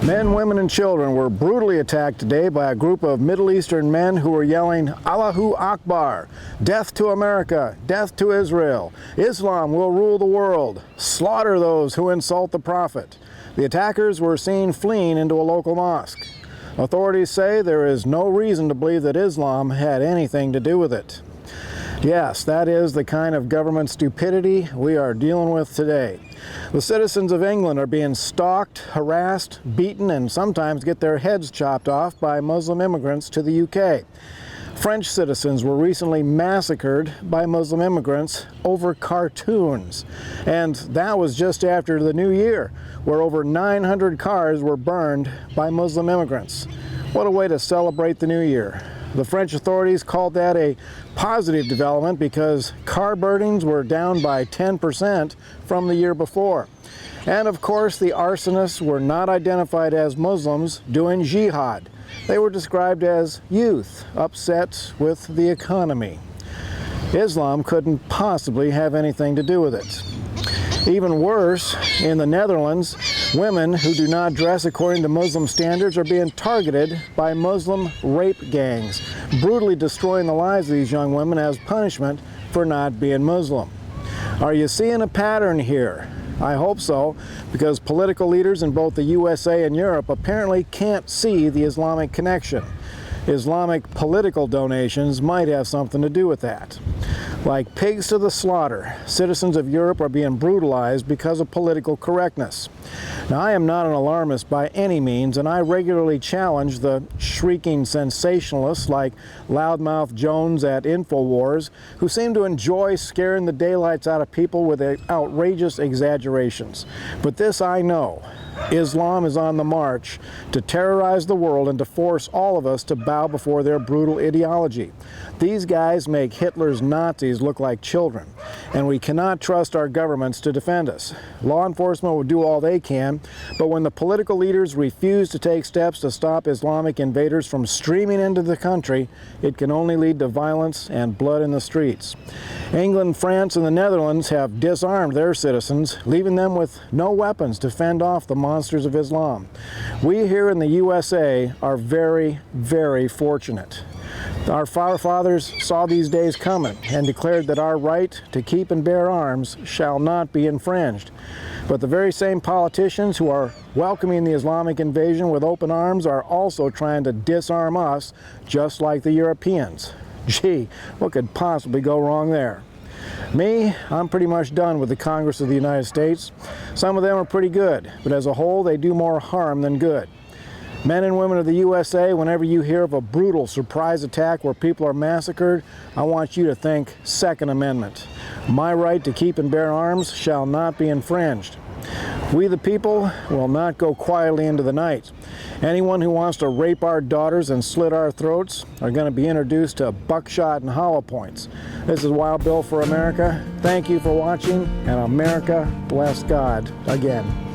Men, women, and children were brutally attacked today by a group of Middle Eastern men who were yelling, Allahu Akbar, death to America, death to Israel, Islam will rule the world, slaughter those who insult the Prophet. The attackers were seen fleeing into a local mosque. Authorities say there is no reason to believe that Islam had anything to do with it. Yes, that is the kind of government stupidity we are dealing with today. The citizens of England are being stalked, harassed, beaten, and sometimes get their heads chopped off by Muslim immigrants to the UK. French citizens were recently massacred by Muslim immigrants over cartoons. And that was just after the New Year, where over 900 cars were burned by Muslim immigrants. What a way to celebrate the New Year. The French authorities called that a positive development because car burnings were down by 10% from the year before. And of course, the arsonists were not identified as Muslims doing jihad. They were described as youth upset with the economy. Islam couldn't possibly have anything to do with it. Even worse, in the Netherlands, women who do not dress according to Muslim standards are being targeted by Muslim rape gangs, brutally destroying the lives of these young women as punishment for not being Muslim. Are you seeing a pattern here? I hope so, because political leaders in both the USA and Europe apparently can't see the Islamic connection. Islamic political donations might have something to do with that. Like pigs to the slaughter, citizens of Europe are being brutalized because of political correctness. Now, I am not an alarmist by any means, and I regularly challenge the shrieking sensationalists like Loudmouth Jones at InfoWars, who seem to enjoy scaring the daylights out of people with outrageous exaggerations. But this I know. Islam is on the march to terrorize the world and to force all of us to bow before their brutal ideology. These guys make Hitler's Nazis look like children, and we cannot trust our governments to defend us. Law enforcement will do all they can, but when the political leaders refuse to take steps to stop Islamic invaders from streaming into the country, it can only lead to violence and blood in the streets. England, France, and the Netherlands have disarmed their citizens, leaving them with no weapons to fend off the monsters of Islam. We here in the USA are very, very fortunate. Our forefathers saw these days coming and declared that our right to keep and bear arms shall not be infringed. But the very same politicians who are welcoming the Islamic invasion with open arms are also trying to disarm us, just like the Europeans. Gee, what could possibly go wrong there? Me, I'm pretty much done with the Congress of the United States. Some of them are pretty good, but as a whole, they do more harm than good. Men and women of the USA, whenever you hear of a brutal surprise attack where people are massacred, I want you to think Second Amendment. My right to keep and bear arms shall not be infringed. We the people will not go quietly into the night. Anyone who wants to rape our daughters and slit our throats are going to be introduced to buckshot and hollow points. This is Wild Bill for America. Thank you for watching, and America bless God again.